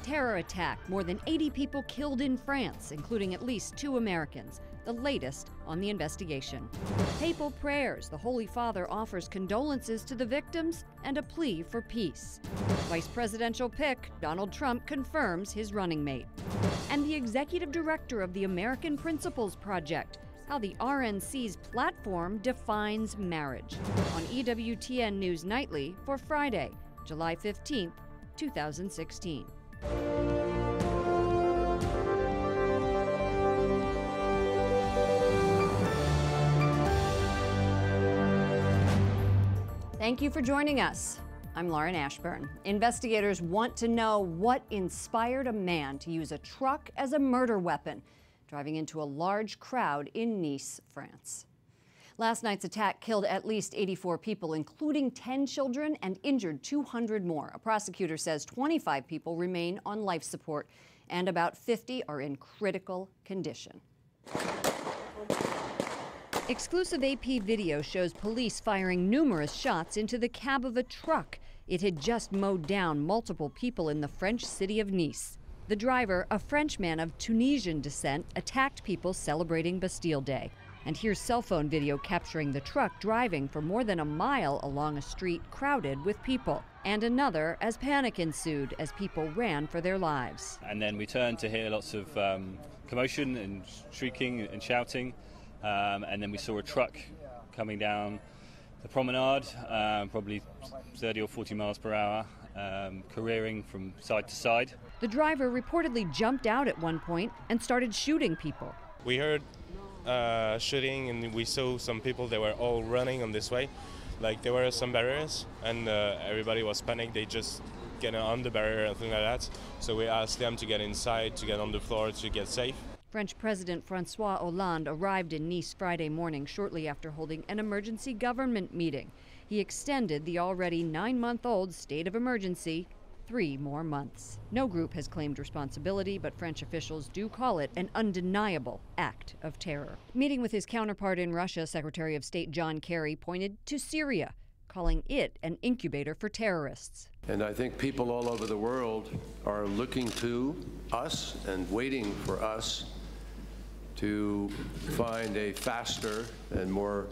Terror attack, more than 80 people killed in France, including at least 2 Americans, the latest on the investigation. Papal prayers, the Holy Father offers condolences to the victims and a plea for peace. Vice presidential pick, Donald Trump confirms his running mate. And the executive director of the American Principles Project, how the RNC's platform defines marriage. On EWTN News Nightly for Friday, July 15th, 2016. Thank you for joining us. I'm Lauren Ashburn. Investigators want to know what inspired a man to use a truck as a murder weapon, driving into a large crowd in Nice, France. Last night's attack killed at least 84 people, including 10 children, and injured 200 more. A prosecutor says 25 people remain on life support, and about 50 are in critical condition. Exclusive AP video shows police firing numerous shots into the cab of a truck. It had just mowed down multiple people in the French city of Nice. The driver, a Frenchman of Tunisian descent, attacked people celebrating Bastille Day. And here's cell phone video capturing the truck driving for more than a mile along a street crowded with people. And another as panic ensued as people ran for their lives. And then we turned to hear lots of commotion and shrieking and shouting. And then we saw a truck coming down the promenade, probably 30 or 40 miles per hour, careering from side to side. The driver reportedly jumped out at one point and started shooting people. We heard shooting, and we saw some people that were all running on this way. Like, there were some barriers, and everybody was panicked. They just get on the barrier and things like that. So we asked them to get inside, to get on the floor, to get safe. French President François Hollande arrived in Nice Friday morning shortly after holding an emergency government meeting. He extended the already 9-month-old state of emergency 3 more months. No group has claimed responsibility, but French officials do call it an undeniable act of terror. Meeting with his counterpart in Russia, Secretary of State John Kerry pointed to Syria, calling it an incubator for terrorists. And I think people all over the world are looking to us and waiting for us to find a faster and more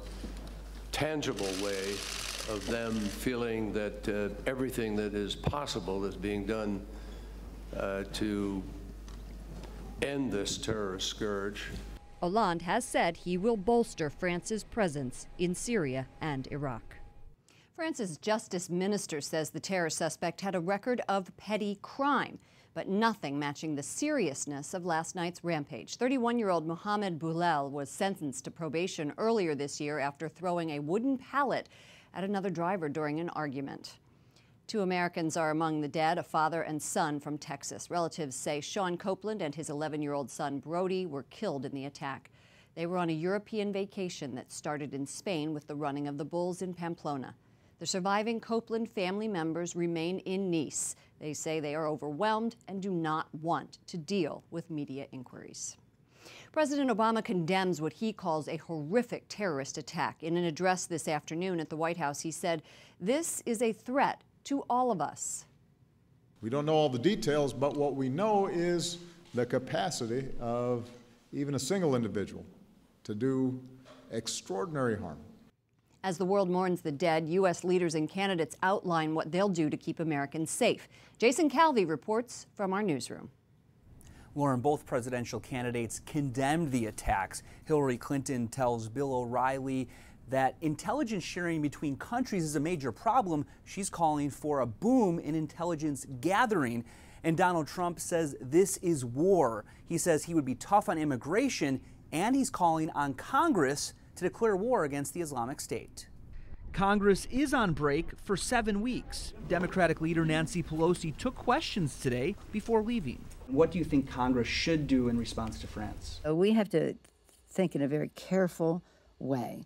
tangible way of them feeling that everything that is possible is being done to end this terrorist scourge. Hollande has said he will bolster France's presence in Syria and Iraq. France's justice minister says the terror suspect had a record of petty crime, but nothing matching the seriousness of last night's rampage. 31-year-old Mohamed Boulel was sentenced to probation earlier this year after throwing a wooden pallet at another driver during an argument. 2 Americans are among the dead, a father and son from Texas. Relatives say Sean Copeland and his 11-year-old son Brody were killed in the attack. They were on a European vacation that started in Spain with the running of the bulls in Pamplona. The surviving Copeland family members remain in Nice. They say they are overwhelmed and do not want to deal with media inquiries. President Obama condemns what he calls a horrific terrorist attack. In an address this afternoon at the White House, he said, "This is a threat to all of us." We don't know all the details, but what we know is the capacity of even a single individual to do extraordinary harm. As the world mourns the dead, U.S. leaders and candidates outline what they'll do to keep Americans safe. Jason Calvi reports from our newsroom. Lauren, both presidential candidates condemned the attacks. Hillary Clinton tells Bill O'Reilly that intelligence sharing between countries is a major problem. She's calling for a boom in intelligence gathering. And Donald Trump says this is war. He says he would be tough on immigration, and he's calling on Congress to declare war against the Islamic State. Congress is on break for 7 weeks. Democratic leader Nancy Pelosi took questions today before leaving. What do you think Congress should do in response to France? We have to think in a very careful way.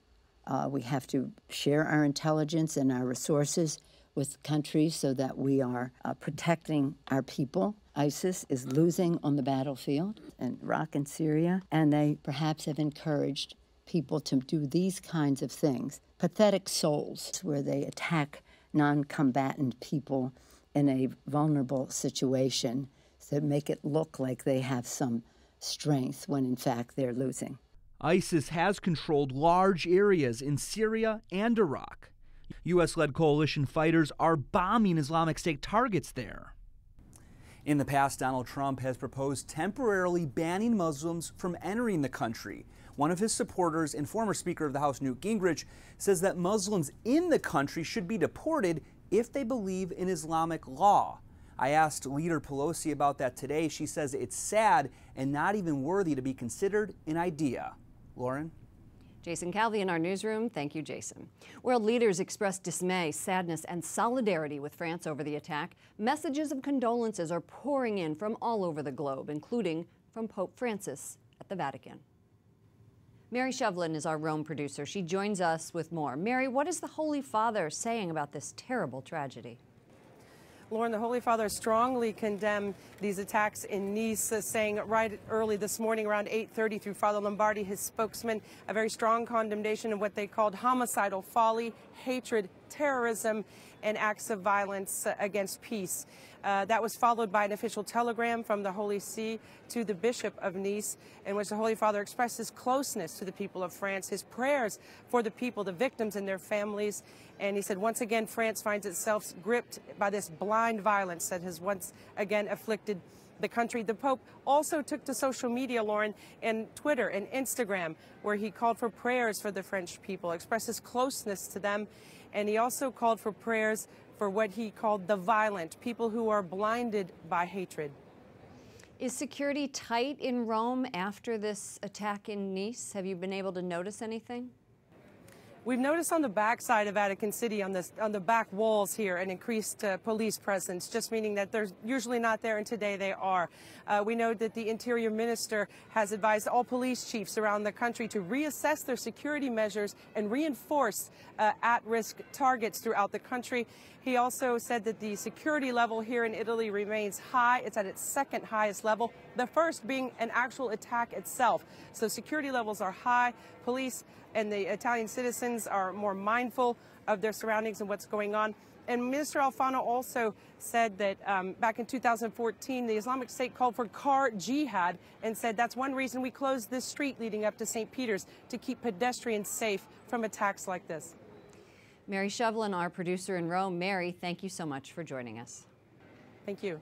We have to share our intelligence and our resources with countries so that we are protecting our people. ISIS is losing on the battlefield in Iraq and Syria, and they perhaps have encouraged people to do these kinds of things. Pathetic souls, where they attack non-combatant people in a vulnerable situation. that make it look like they have some strength when in fact they're losing. ISIS has controlled large areas in Syria and Iraq. U.S.-led coalition fighters are bombing Islamic State targets there. In the past, Donald Trump has proposed temporarily banning Muslims from entering the country. One of his supporters and former Speaker of the House, Newt Gingrich, says that Muslims in the country should be deported if they believe in Islamic law. I asked Leader Pelosi about that today. She says it's sad and not even worthy to be considered an idea. Lauren? Jason Calvi in our newsroom. Thank you, Jason. World leaders expressed dismay, sadness, and solidarity with France over the attack. Messages of condolences are pouring in from all over the globe, including from Pope Francis at the Vatican. Mary Shovlin is our Rome producer. She joins us with more. Mary, what is the Holy Father saying about this terrible tragedy? Lauren, the Holy Father strongly condemned these attacks in Nice, saying right early this morning around 8:30 through Father Lombardi, his spokesman, a very strong condemnation of what they called homicidal folly, hatred, terrorism, and acts of violence against peace. That was followed by an official telegram from the Holy See to the Bishop of Nice, in which the Holy Father expressed his closeness to the people of France, his prayers for the people, the victims and their families. And he said, once again, France finds itself gripped by this blind violence that has once again afflicted the country. The Pope also took to social media, Lauren, and Twitter and Instagram, where he called for prayers for the French people, expressed his closeness to them. And he also called for prayers for what he called the violent, people who are blinded by hatred. Is security tight in Rome after this attack in Nice? Have you been able to notice anything? We've noticed on the backside of Vatican City, on the back walls here, an increased police presence, just meaning that they're usually not there, and today they are. We know that the Interior Minister has advised all police chiefs around the country to reassess their security measures and reinforce at-risk targets throughout the country. He also said that the security level here in Italy remains high. It's at its second highest level, the first being an actual attack itself. So security levels are high. Police and the Italian citizens are more mindful of their surroundings and what's going on. And Minister Alfano also said that back in 2014, the Islamic State called for car jihad and said that's one reason we closed this street leading up to St. Peter's, to keep pedestrians safe from attacks like this. Mary Shovlin, our producer in Rome. Mary, thank you so much for joining us. Thank you.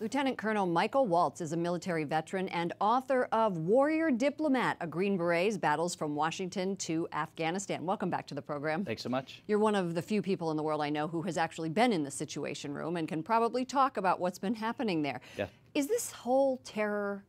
Lieutenant Colonel Michael Waltz is a military veteran and author of Warrior Diplomat, a Green Beret's battles from Washington to Afghanistan. Welcome back to the program. Thanks so much. You're one of the few people in the world I know who has actually been in the Situation Room and can probably talk about what's been happening there. Yeah. Is this whole terror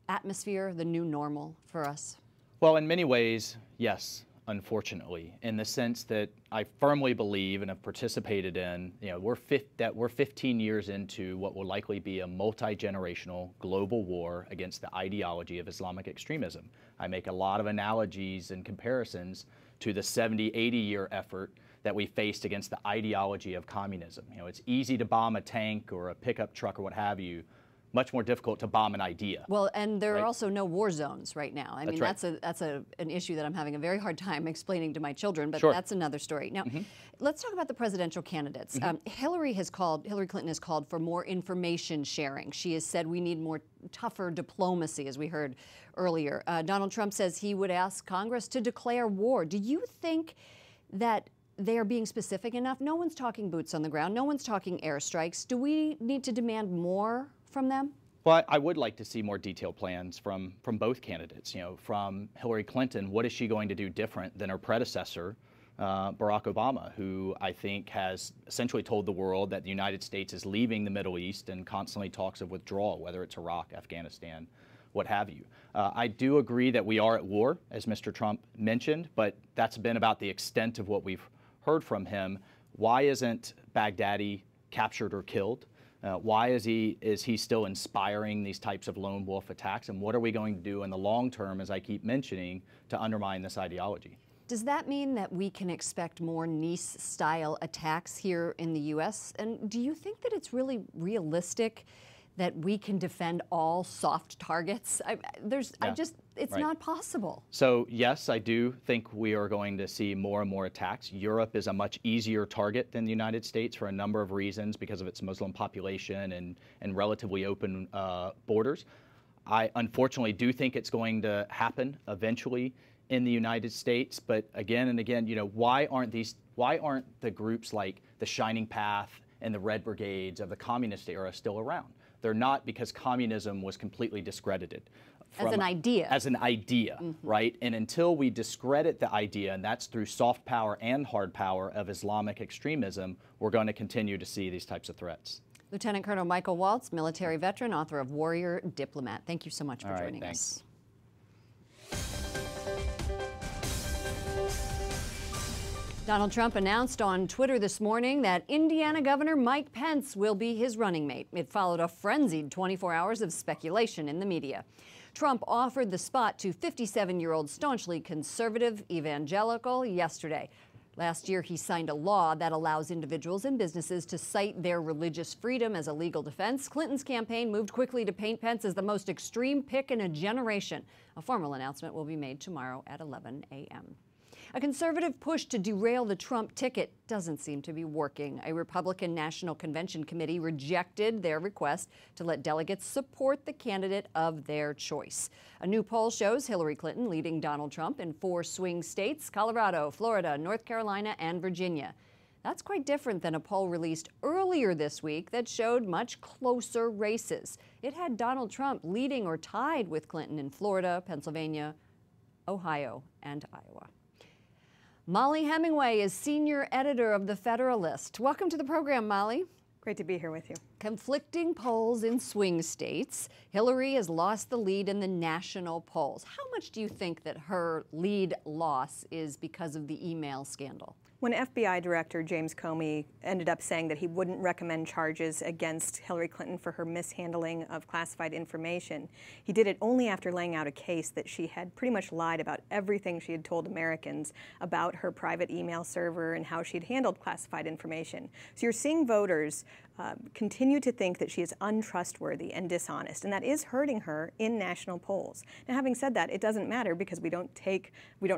atmosphere the new normal for us? Well, in many ways, yes. Unfortunately, in the sense that I firmly believe and have participated in, we're 15 years into what will likely be a multi-generational global war against the ideology of Islamic extremism. I make a lot of analogies and comparisons to the 70, 80-year effort that we faced against the ideology of communism. It's easy to bomb a tank or a pickup truck or what have you. Much more difficult to bomb an idea. Well, and there are also no war zones right now. I mean, right. that's an issue that I'm having a very hard time explaining to my children, but Sure. that's another story. Now, let's talk about the presidential candidates. Hillary Clinton has called for more information sharing. She has said we need more tougher diplomacy, as we heard earlier. Donald Trump says he would ask Congress to declare war. Do you think that they are being specific enough? No one's talking boots on the ground. No one's talking airstrikes. Do we need to demand more from them? Well, I would like to see more detailed plans from both candidates. From Hillary Clinton, what is she going to do different than her predecessor, Barack Obama, who I think has essentially told the world that the United States is leaving the Middle East and constantly talks of withdrawal, whether it's Iraq, Afghanistan, what have you. I do agree that we are at war, as Mr. Trump mentioned, but that's been about the extent of what we've heard from him. Why isn't Baghdadi captured or killed? Why is he still inspiring these types of lone wolf attacks? And what are we going to do in the long term, as I keep mentioning, to undermine this ideology? Does that mean that we can expect more Nice-style attacks here in the U.S.? And do you think that it's really realistic that we can defend all soft targets? it's right? not possible. So yes, I do think we are going to see more and more attacks. Europe is a much easier target than the United States for a number of reasons because of its Muslim population and relatively open borders. I unfortunately do think it's going to happen eventually in the United States, but again and again, you know, why aren't the groups like the Shining Path and the Red Brigades of the communist era still around? They're not, because communism was completely discredited. As an idea. As an idea, right? And until we discredit the idea, and that's through soft power and hard power of Islamic extremism, we're going to continue to see these types of threats. Lieutenant Colonel Michael Waltz, military veteran, author of Warrior Diplomat. Thank you so much for joining us. Donald Trump announced on Twitter this morning that Indiana Governor Mike Pence will be his running mate. It followed a frenzied 24 hours of speculation in the media. Trump offered the spot to 57-year-old staunchly conservative evangelical yesterday. Last year, he signed a law that allows individuals and businesses to cite their religious freedom as a legal defense. Clinton's campaign moved quickly to paint Pence as the most extreme pick in a generation. A formal announcement will be made tomorrow at 11 a.m. A conservative push to derail the Trump ticket doesn't seem to be working. A Republican National Convention committee rejected their request to let delegates support the candidate of their choice. A new poll shows Hillary Clinton leading Donald Trump in 4 swing states: Colorado, Florida, North Carolina, and Virginia. That's quite different than a poll released earlier this week that showed much closer races. It had Donald Trump leading or tied with Clinton in Florida, Pennsylvania, Ohio, and Iowa. Molly Hemingway is senior editor of The Federalist. Welcome to the program, Molly. Great to be here with you. Conflicting polls in swing states. Hillary has lost the lead in the national polls. How much do you think that her lead loss is because of the email scandal? When FBI Director James Comey ended up saying that he wouldn't recommend charges against Hillary Clinton for her mishandling of classified information, he did it only after laying out a case that she had pretty much lied about everything she had told Americans about her private email server and how she'd handled classified information. So you're seeing voters continue to think that she is untrustworthy and dishonest, and that is hurting her in national polls. Now, having said that, it doesn't matter because we don't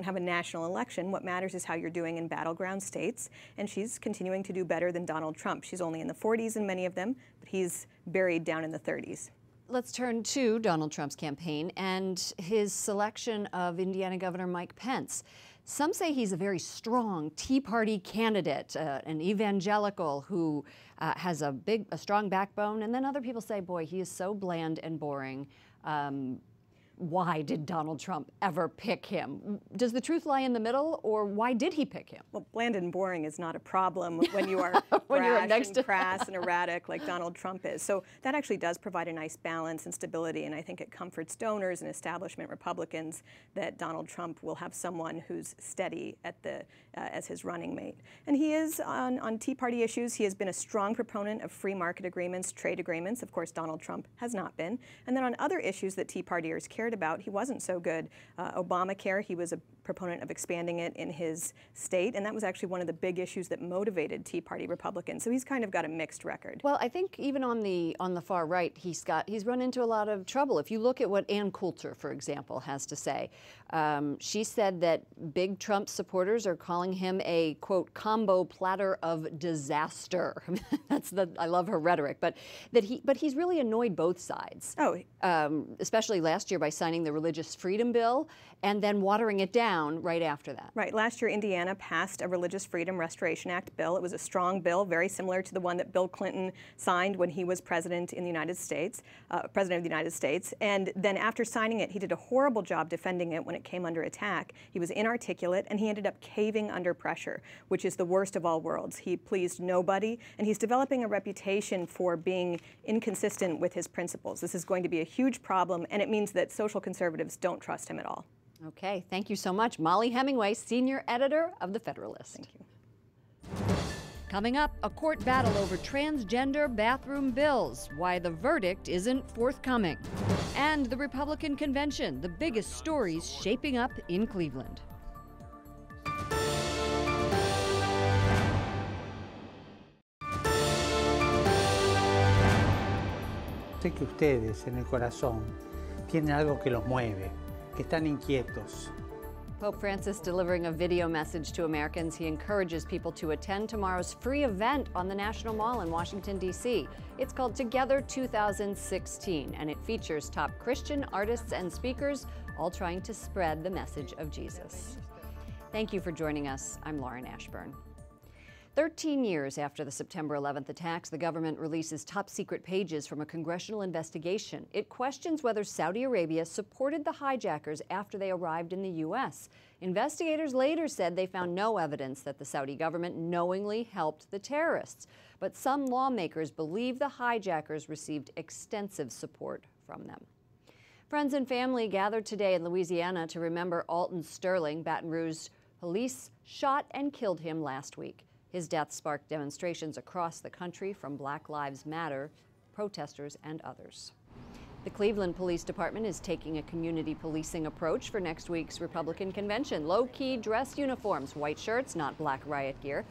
have a national election. What matters is how you're doing in battleground states, and she's continuing to do better than Donald Trump. She's only in the 40s in many of them, but he's buried down in the 30s. Let's turn to Donald Trump's campaign and his selection of Indiana Governor Mike Pence. Some say he's a very strong Tea Party candidate, an evangelical who has a strong backbone, and then other people say, boy, he is so bland and boring. Why did Donald Trump ever pick him? Does the truth lie in the middle, or why did he pick him? Well, bland and boring is not a problem when you are brash and crass and erratic like Donald Trump is. So that actually does provide a nice balance and stability, and I think it comforts donors and establishment Republicans that Donald Trump will have someone who's steady at as his running mate. And he is, on Tea Party issues, he has been a strong proponent of free market agreements, trade agreements. Of course, Donald Trump has not been. And then on other issues that Tea Partiers cared about, he wasn't so good. Obamacare, he was a proponent of expanding it in his state, and that was actually one of the big issues that motivated Tea Party Republicans. So he's kind of got a mixed record. Well, I think even on the far right, he's run into a lot of trouble. If you look at what Ann Coulter, for example, has to say, she said that big Trump supporters are calling him a, quote, combo platter of disaster. I love her rhetoric, but he's really annoyed both sides. Oh, especially last year by signing the Religious Freedom Bill and then watering it down right after that. Right. Last year, Indiana passed a Religious Freedom Restoration Act bill. It was a strong bill, very similar to the one that Bill Clinton signed when he was president in the United States, president of the United States. And then after signing it, he did a horrible job defending it when it came under attack. He was inarticulate, and he ended up caving under pressure, which is the worst of all worlds. He pleased nobody, and he's developing a reputation for being inconsistent with his principles. This is going to be a huge problem, and it means that social conservatives don't trust him at all. Okay, thank you so much. Molly Hemingway, senior editor of The Federalist. Thank you. Coming up, a court battle over transgender bathroom bills, why the verdict isn't forthcoming. And the Republican convention, the biggest stories shaping up in Cleveland. Sé que ustedes en el corazón tienen algo que los mueve, que están inquietos. Pope Francis delivering a video message to Americans. He encourages people to attend tomorrow's free event on the National Mall in Washington, D.C. It's called Together 2016, and it features top Christian artists and speakers, all trying to spread the message of Jesus. Thank you for joining us. I'm Lauren Ashburn. 13 years after the September 11th attacks, the government releases top-secret pages from a congressional investigation. It questions whether Saudi Arabia supported the hijackers after they arrived in the U.S. Investigators later said they found no evidence that the Saudi government knowingly helped the terrorists. But some lawmakers believe the hijackers received extensive support from them. Friends and family gathered today in Louisiana to remember Alton Sterling. Baton Rouge police shot and killed him last week. His death sparked demonstrations across the country from Black Lives Matter protesters and others. The Cleveland Police Department is taking a community policing approach for next week's Republican convention. Low-key dress uniforms, white shirts, not black riot gear.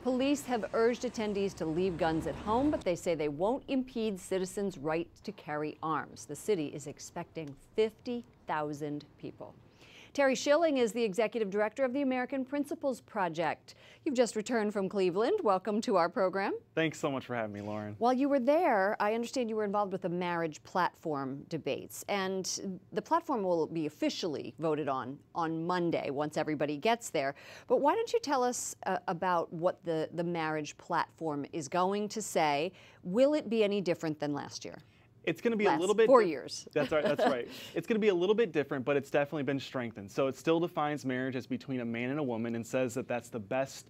Police have urged attendees to leave guns at home, but they say they won't impede citizens' right to carry arms. The city is expecting 50,000 people. Terry Schilling is the executive director of the American Principles Project. You've just returned from Cleveland. Welcome to our program. Thanks so much for having me, Lauren. While you were there, I understand you were involved with the marriage platform debates, and the platform will be officially voted on Monday once everybody gets there. But why don't you tell us about what the marriage platform is going to say? Will it be any different than last year? It's going to be a little bit 4 years. That's right. That's right. It's going to be a little bit different, but it's definitely been strengthened. So it still defines marriage as between a man and a woman and says that that's the best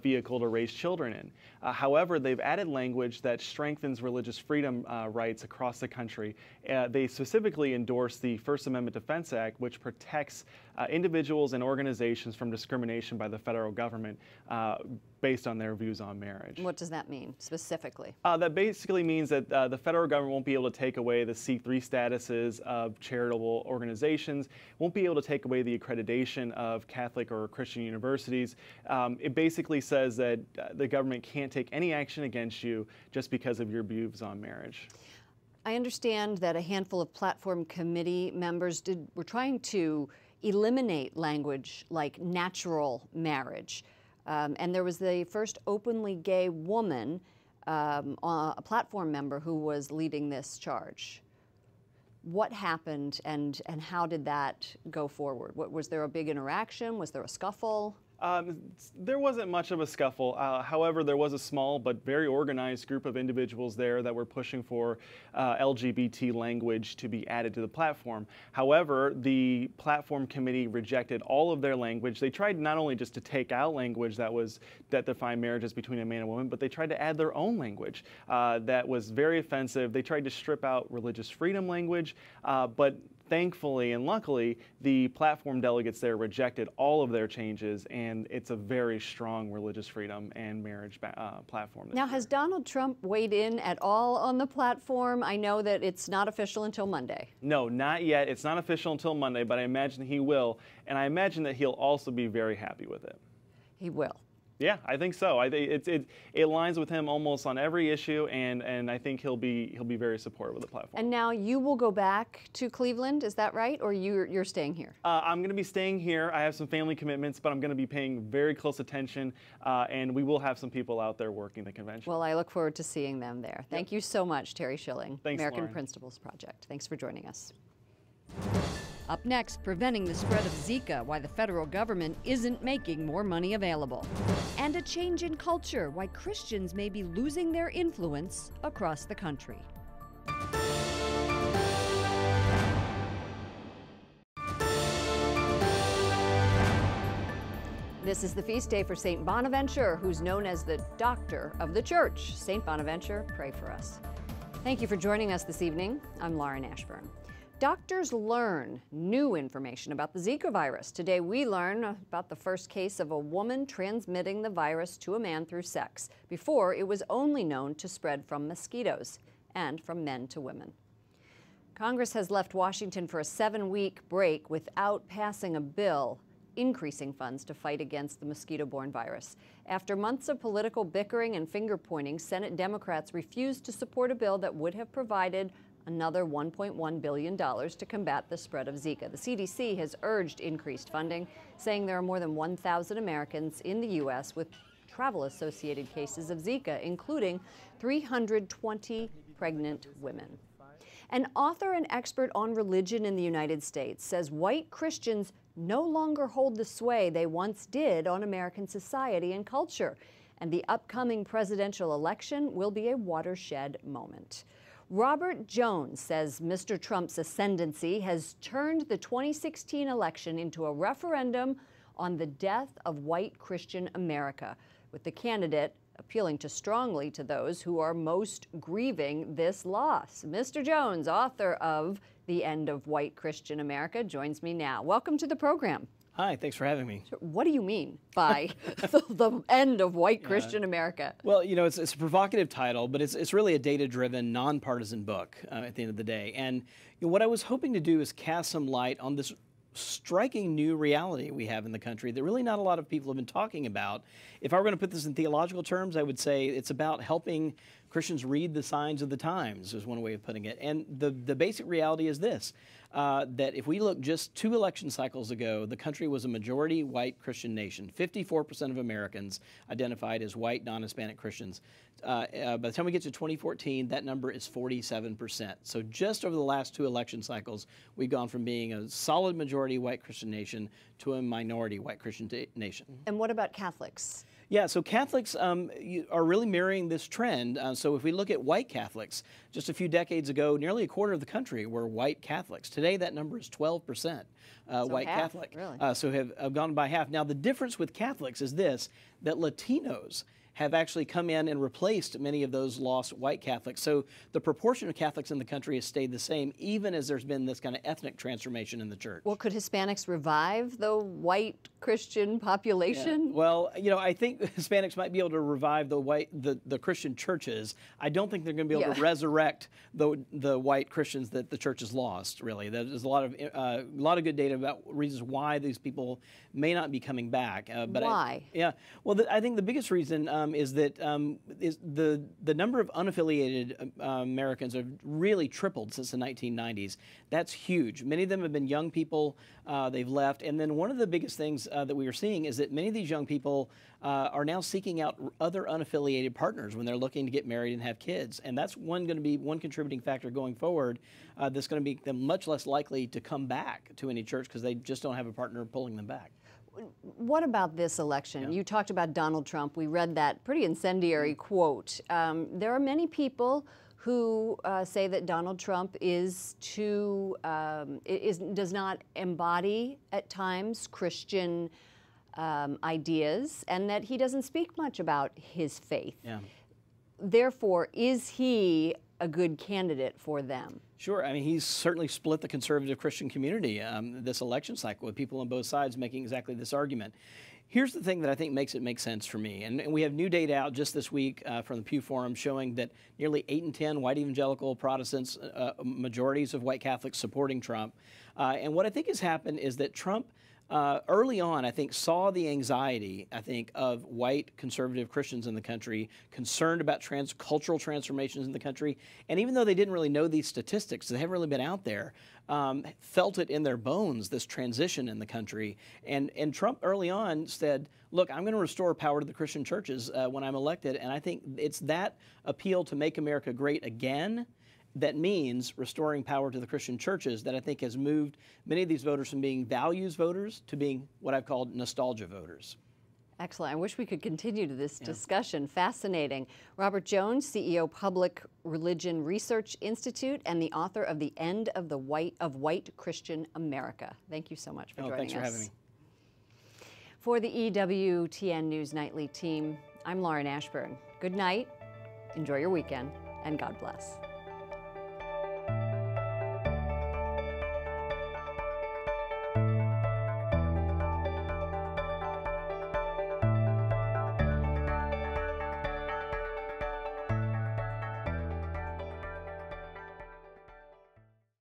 vehicle to raise children in. However, they've added language that strengthens religious freedom rights across the country. They specifically endorse the First Amendment Defense Act, which protects individuals and organizations from discrimination by the federal government based on their views on marriage. What does that mean specifically? That basically means that the federal government won't be able to take away the C3 statuses of charitable organizations, won't be able to take away the accreditation of Catholic or Christian universities. It basically says that the government can't take any action against you just because of your views on marriage. I understand that a handful of platform committee members were trying to eliminate language like natural marriage. And there was the first openly gay woman, a platform member, who was leading this charge. What happened, and how did that go forward? Was there a big interaction? Was there a scuffle? There wasn't much of a scuffle. However, there was a small but very organized group of individuals there that were pushing for LGBT language to be added to the platform. However, the platform committee rejected all of their language. They tried not only just to take out language that defined marriages between a man and a woman, but they tried to add their own language that was very offensive. They tried to strip out religious freedom language, but thankfully and luckily, the platform delegates there rejected all of their changes, and it's a very strong religious freedom and marriage platform. Now, has Donald Trump weighed in at all on the platform? I know that it's not official until Monday. No, not yet. It's not official until Monday, but I imagine he will, and I imagine that he'll also be very happy with it. He will. Yeah, I think so. I think it aligns with him almost on every issue, and I think he'll be very supportive of the platform. And now you will go back to Cleveland, is that right, or you're staying here? I'm going to be staying here. I have some family commitments, but I'm going to be paying very close attention, and we will have some people out there working the convention. Well, I look forward to seeing them there. Thank you so much, Terry Schilling, Thanks, American Lauren. Principles Project. Thanks for joining us. Up next, preventing the spread of Zika, why the federal government isn't making more money available. And a change in culture, why Christians may be losing their influence across the country. This is the feast day for St. Bonaventure, who's known as the doctor of the church. St. Bonaventure, pray for us. Thank you for joining us this evening. I'm Lauren Ashburn. Doctors learn new information about the Zika virus. Today we learn about the first case of a woman transmitting the virus to a man through sex. Before, it was only known to spread from mosquitoes and from men to women. Congress has left Washington for a 7-week break without passing a bill increasing funds to fight against the mosquito-borne virus. After months of political bickering and finger-pointing, Senate Democrats refused to support a bill that would have provided another $1.1 billion to combat the spread of Zika. The CDC has urged increased funding, saying there are more than 1,000 Americans in the U.S. with travel-associated cases of Zika, including 320 pregnant women. An author and expert on religion in the United States says white Christians no longer hold the sway they once did on American society and culture, and the upcoming presidential election will be a watershed moment. Robert Jones says Mr. Trump's ascendancy has turned the 2016 election into a referendum on the death of white Christian America, with the candidate appealing strongly to those who are most grieving this loss. Mr. Jones, author of The End of White Christian America, joins me now. Welcome to the program. Hi, thanks for having me. What do you mean by the end of white Christian America? Well, you know, it's a provocative title, but it's really a data-driven, nonpartisan book at the end of the day. And you know, what I was hoping to do is cast some light on this striking new reality we have in the country that really not a lot of people have been talking about. If I were going to put this in theological terms, I would say it's about helping Christians read the signs of the times, is one way of putting it. And the basic reality is this, that if we look just 2 election cycles ago, the country was a majority white Christian nation. 54% of Americans identified as white, non-Hispanic Christians. By the time we get to 2014, that number is 47%. So just over the last 2 election cycles, we've gone from being a solid majority white Christian nation to a minority white Christian nation. And what about Catholics? Yeah, so Catholics are really mirroring this trend. So if we look at white Catholics, just a few decades ago, nearly a quarter of the country were white Catholics. Today, that number is 12% white half, Catholic. really? So have gone by half. Now, the difference with Catholics is this, that Latinos have actually come in and replaced many of those lost white Catholics. So the proportion of Catholics in the country has stayed the same, even as there's been this kind of ethnic transformation in the church. Well, could Hispanics revive the white Christian population? Yeah. Well, you know, I think Hispanics might be able to revive the Christian churches. I don't think they're going to be able to resurrect the white Christians that the church has lost, really. There's a lot of good data about reasons why these people may not be coming back. But why? Well, I think the biggest reason is that the number of unaffiliated Americans have really tripled since the 1990s. That's huge. Many of them have been young people. They've left. And then one of the biggest things that we are seeing is that many of these young people are now seeking out other unaffiliated partners when they're looking to get married and have kids. And that's going to be one contributing factor going forward that's going to make them much less likely to come back to any church because they just don't have a partner pulling them back. What about this election? You talked about Donald Trump. We read that pretty incendiary quote. There are many people who say that Donald Trump is does not embody at times Christian ideas, and that he doesn't speak much about his faith. Therefore, is he a good candidate for them? Sure. I mean, he's certainly split the conservative Christian community this election cycle, with people on both sides making exactly this argument. Here's the thing that I think makes it make sense for me. And we have new data out just this week from the Pew Forum showing that nearly 8 in 10 white evangelical Protestants, majorities of white Catholics supporting Trump. And what I think has happened is that Trump early on, I think, saw the anxiety, of white conservative Christians in the country, concerned about cultural transformations in the country. And even though they didn't really know these statistics, they haven't really been out there, felt it in their bones, this transition in the country. And Trump early on said, look, I'm going to restore power to the Christian churches when I'm elected. And I think it's that appeal to make America great again that means restoring power to the Christian churches that I think has moved many of these voters from being values voters to being what I've called nostalgia voters. Excellent. I wish we could continue to this discussion. Fascinating. Robert Jones, CEO, Public Religion Research Institute, and the author of The End of White Christian America. Thank you so much for joining us. Thanks for having me. For the EWTN News Nightly team, I'm Lauren Ashburn. Good night, enjoy your weekend, and God bless.